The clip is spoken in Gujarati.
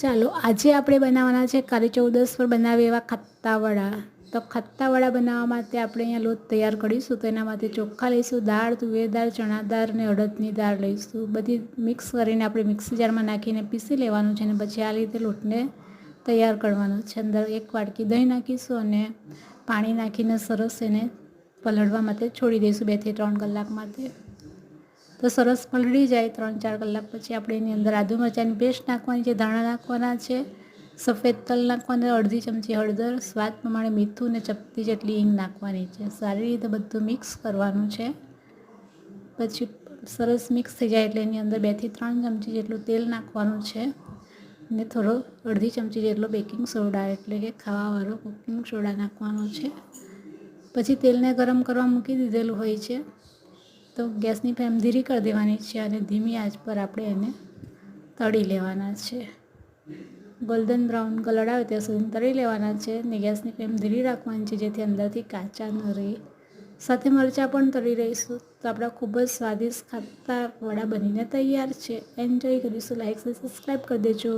ચાલો આજે આપણે બનાવવાના છે કાળી ચૌદસ પર બનાવીએ એવા ખત્તા વડા. તો ખત્તા વડા બનાવવા માટે આપણે અહીંયા લોટ તૈયાર કરીશું. તો એના માટે ચોખ્ખા લઈશું, દાળ, તુવેર દાળ, ચણા દાળ અને અડદની દાળ લઈશું. બધી મિક્સ કરીને આપણે મિક્સી જારમાં નાખીને પીસી લેવાનું છે અને પછી આ રીતે લોટને તૈયાર કરવાનો છે. અંદર એક વાટકી દહીં નાખીશું અને પાણી નાખીને સરસ એને પલળવા માટે છોડી દઈશું 2 થી 3 કલાક માટે. તો સરસ પલળી જાય 3-4 કલાક પછી આપણે એની અંદર આદુ મરચાંની પેસ્ટ નાખવાની છે, ધાણા નાખવાના છે, સફેદ તલ નાખવાના, અડધી ચમચી હળદર, સ્વાદ પ્રમાણે મીઠું અને ચપટી જેટલી હિંગ નાખવાની છે. સારી રીતે બધું મિક્સ કરવાનું છે. પછી સરસ મિક્સ થઈ જાય એટલે એની અંદર 2 થી 3 ચમચી જેટલું તેલ નાખવાનું છે અને થોડો અડધી ચમચી જેટલો બેકિંગ સોડા એટલે કે ખાવાવાળો કુકિંગ સોડા નાખવાનો છે. પછી તેલને ગરમ કરવા મૂકી દીધેલું હોય છે. તો ગેસની ફ્લેમ ધીરી કરી દેવાની છે અને ધીમી આંચ પર આપણે એને તળી લેવાના છે. ગોલ્ડન બ્રાઉન કલર આવે ત્યાં સુધી તળી લેવાના છે અને ગેસની ફ્લેમ ધીરી રાખવાની છે જેથી અંદરથી કાચા ન રહે. સાથે મરચાં પણ તળી રહીશું. તો આપણા ખૂબ જ સ્વાદિષ્ટ ખત્તા વડા બનીને તૈયાર છે. એન્જોય કરીશું. લાઈક અને સબસ્ક્રાઈબ કરી દેજો.